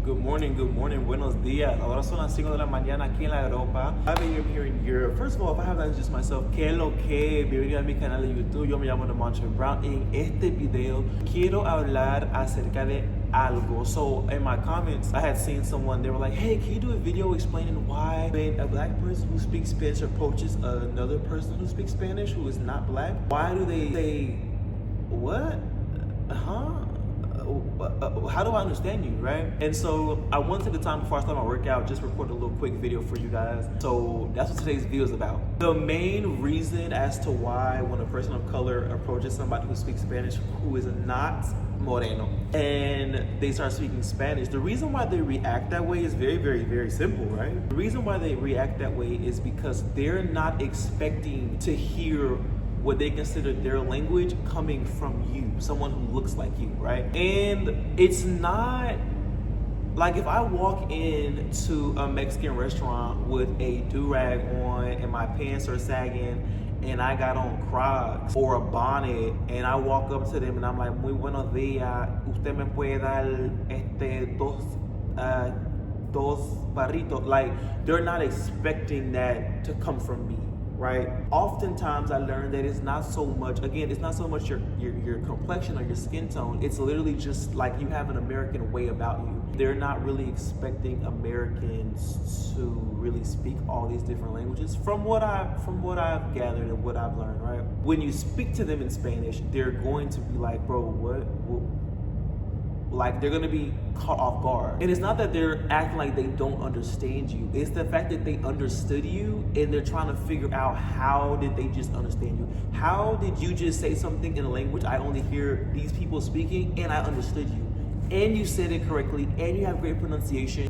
Good morning, buenos dias. Ahora son las 5 de la mañana aquí en la Europa. I'm here in Europe. First of all, if I have to introduce myself, ¿qué lo que? Bienvenido a mi canal de YouTube. Yo me llamo Demontre Brown. En este video quiero hablar acerca de algo. So in my comments, I had seen someone, they were like, hey, can you do a video explaining why when a black person who speaks Spanish approaches another person who speaks Spanish who is not black, why do they say, what? How do I understand you, right? And so I want to take the time before I start my workout, just record a little quick video for you guys. So that's what today's video is about. The main reason as to why when a person of color approaches somebody who speaks Spanish who is not Moreno and they start speaking Spanish, the reason why they react that way is very, very, very simple, right? The reason why they react that way is because they're not expecting to hear what they consider their language coming from you, someone who looks like you, right? And it's not like if I walk into a Mexican restaurant with a do-rag on and my pants are sagging and I got on Crocs or a bonnet and I walk up to them and I'm like, muy buenos días, usted me puede dar dos barritos, like they're not expecting that to come from me, right? Oftentimes I learned that it's not so much, again, it's not so much your complexion or your skin tone, it's literally just like you have an American way about you. They're not really expecting Americans to really speak all these different languages from what I've gathered and what I've learned, right? When you speak to them in Spanish, they're going to be like, bro, what? Like they're gonna be caught off guard. And it's not that they're acting like they don't understand you. It's the fact that they understood you and they're trying to figure out how did they just understand you? How did you just say something in a language I only hear these people speaking and I understood you? And you said it correctly and you have great pronunciation.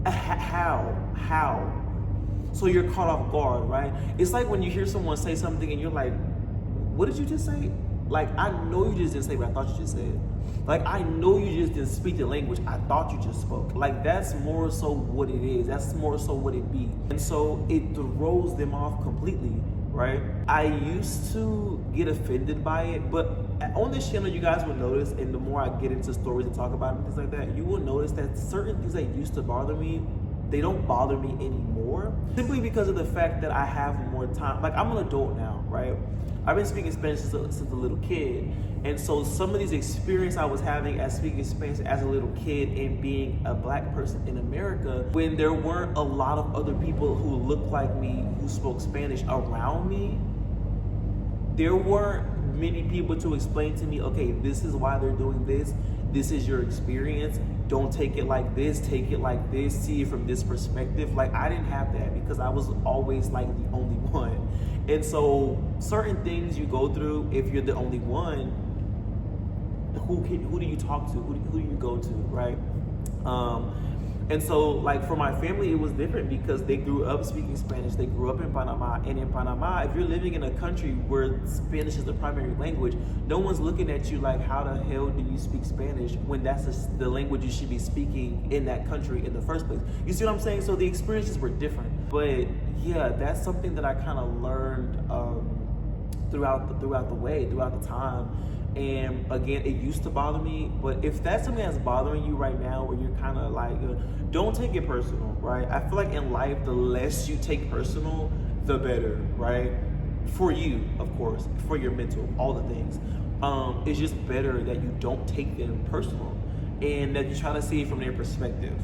How? So you're caught off guard, right? It's like when you hear someone say something and you're like, what did you just say? Like, I know you just didn't say what I thought you just said. Like, I know you just didn't speak the language I thought you just spoke. Like, that's more so what it is. That's more so what it be. And so it throws them off completely, right? I used to get offended by it, but on this channel, you guys will notice, and the more I get into stories and talk about it and things like that, you will notice that certain things that used to bother me, they don't bother me anymore, simply because of the fact that I have more time. Like, I'm an adult now, right? I've been speaking Spanish since a little kid. And so some of these experiences I was having as speaking Spanish as a little kid and being a black person in America, when there weren't a lot of other people who looked like me who spoke Spanish around me, there weren't many people to explain to me, okay, this is why they're doing this. This is your experience. Don't take it like this, take it like this, see it from this perspective. Like, I didn't have that because I was always like the only one. And so certain things you go through, if you're the only one, who do you talk to? Who do you go to, right? And so, like, for my family, it was different because they grew up speaking Spanish. They grew up in Panama. And in Panama, if you're living in a country where Spanish is the primary language, no one's looking at you like, how the hell do you speak Spanish when that's the language you should be speaking in that country in the first place? You see what I'm saying? So the experiences were different. But yeah, that's something that I kind of learned throughout the time. And again, it used to bother me, but if that's something that's bothering you right now, where you're kind of like, don't take it personal, right? I feel like in life, the less you take personal, the better, right? For you, of course, for your mental, all the things. It's just better that you don't take them personal and that you try to see it from their perspective.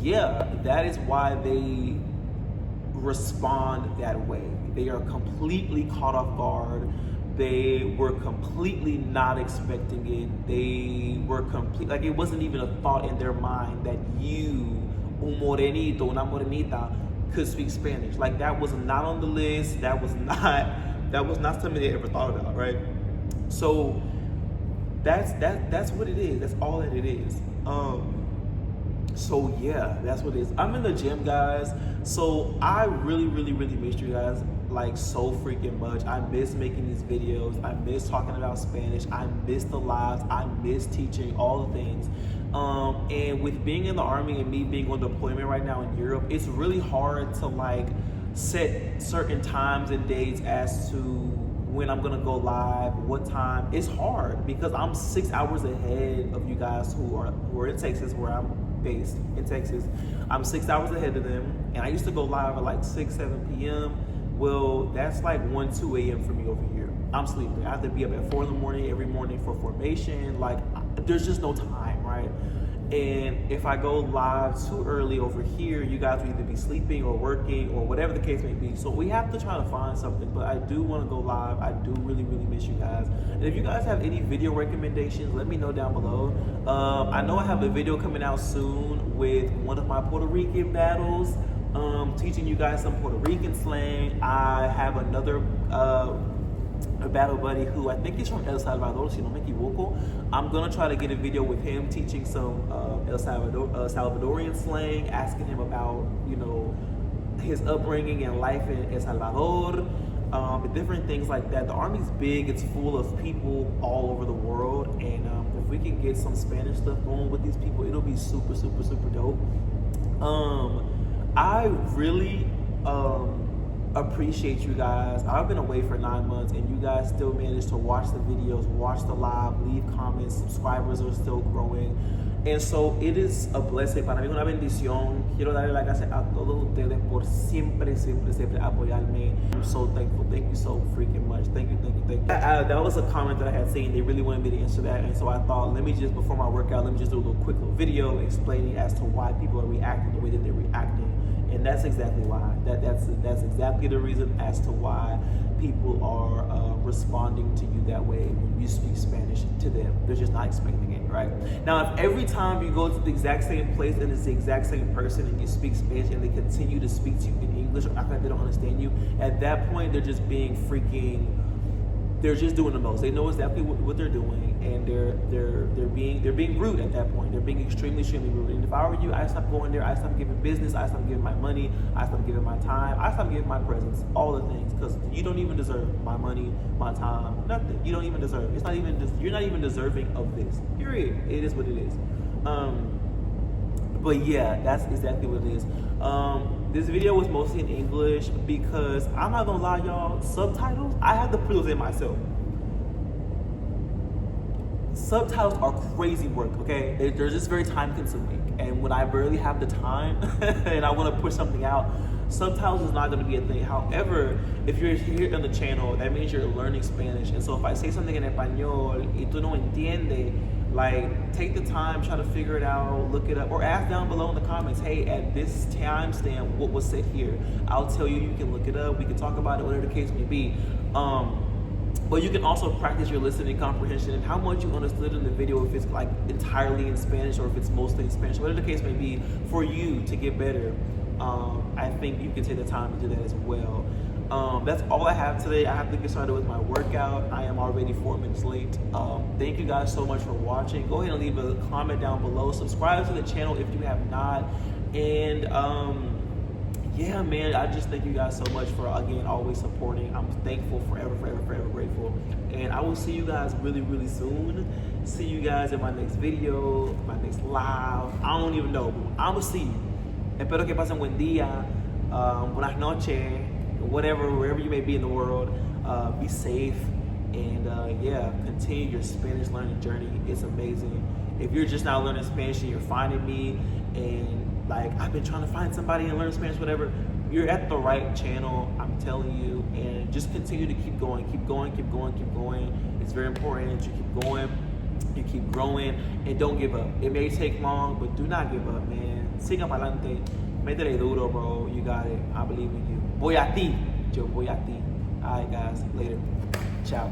Yeah, that is why they respond that way. They are completely caught off guard. They were completely not expecting it. They were like it wasn't even a thought in their mind that you, un morenito, una morenita, could speak Spanish. Like, that was not on the list. That was not something they ever thought about, right? So that's what it is. That's all that it is. So yeah, that's what it is. I'm in the gym, guys. So I really miss you guys like so freaking much. I miss making these videos. I miss talking about Spanish. I miss the lives. I miss teaching, all the things. And with being in the Army and me being on deployment right now in Europe, it's really hard to like set certain times and dates as to when I'm gonna go live, what time. It's hard because I'm 6 hours ahead of you guys who are in Texas, where I'm based in Texas. I'm 6 hours ahead of them, and I used to go live at like 6, 7 p.m. Well, that's like 1, 2 a.m. for me over here. I'm sleeping. I have to be up at 4 in the morning every morning for formation. Like, there's just no time, right? And if I go live too early over here, you guys will either be sleeping or working or whatever the case may be. So we have to try to find something, but I do want to go live. I do really, really miss you guys. And if you guys have any video recommendations, let me know down below. I know I have a video coming out soon with one of my Puerto Rican battles, teaching you guys some Puerto Rican slang. I have another a battle buddy who I think is from El Salvador, si no me equivoco. I'm gonna try to get a video with him teaching some Salvadorian slang, asking him about, you know, his upbringing and life in El Salvador, different things like that. The Army's big, it's full of people all over the world, and if we can get some Spanish stuff going with these people, it'll be super, super, super dope. I really appreciate you guys. I've been away for 9 months, and you guys still managed to watch the videos, watch the live, leave comments. Subscribers are still growing, and so it is a blessing. Para mí una bendición. Quiero darle las gracias a todos ustedes por siempre, siempre, siempre apoyarme. I'm so thankful. Thank you so freaking much. Thank you, thank you, thank you. That was a comment that I had seen. They really wanted me to answer that, and so I thought, let me just, before my workout, let me just do a quick little video explaining as to why people are reacting the way that they're reacting. And that's exactly why. That's exactly the reason as to why people are responding to you that way when you speak Spanish to them. They're just not expecting it, right? Now, if every time you go to the exact same place and it's the exact same person and you speak Spanish and they continue to speak to you in English or act like they don't understand you, at that point they're just being freaking. They're just doing the most. They know exactly what they're doing, and they're being rude at that point. They're being extremely, extremely rude. And if I were you, I stop going there. I stop giving business. I stop giving my money. I stop giving my time. I stop giving my presence. All the things, because you don't even deserve my money, my time, nothing. You don't even deserve. It's not even. You're not even deserving of this. Period. It is what it is. But yeah, that's exactly what it is. This video was mostly in English because I'm not gonna lie, y'all. Subtitles, I have to put those in myself. Subtitles are crazy work, okay? They're just very time consuming. And when I barely have the time and I wanna push something out, subtitles is not gonna be a thing. However, if you're here on the channel, that means you're learning Spanish. And so if I say something in español y tú no entiendes, like, take the time, try to figure it out, look it up, or ask down below in the comments, hey, at this time stamp, what was said here? I'll tell you, you can look it up, we can talk about it, whatever the case may be. But you can also practice your listening comprehension and how much you understood in the video, if it's like entirely in Spanish or if it's mostly in Spanish, whatever the case may be, for you to get better. I think you can take the time to do that as well. That's all I have today. I have to get started with my workout. I am already 4 minutes late. Thank you guys so much for watching. Go ahead and leave a comment down below. Subscribe to the channel if you have not. And yeah, man, I just thank you guys so much for, again, always supporting. I'm thankful, forever, forever, forever grateful. And I will see you guys really, really soon. See you guys in my next video, my next live. I don't even know, but I'm gonna see you. Espero que pasen buen día, buenas noches, whatever, wherever you may be in the world. Be safe, and yeah, continue your Spanish learning journey. It's amazing. If you're just now learning Spanish and you're finding me, and like, I've been trying to find somebody and learn Spanish, whatever, you're at the right channel, I'm telling you. And just continue to keep going, keep going, keep going, keep going. It's very important that you keep going, you keep growing, and don't give up. It may take long, but do not give up, man. Siga pa'lante. Métele duro, bro. You got it. I believe in you. Voy a ti. Yo voy a ti. All right, guys. Later. Ciao.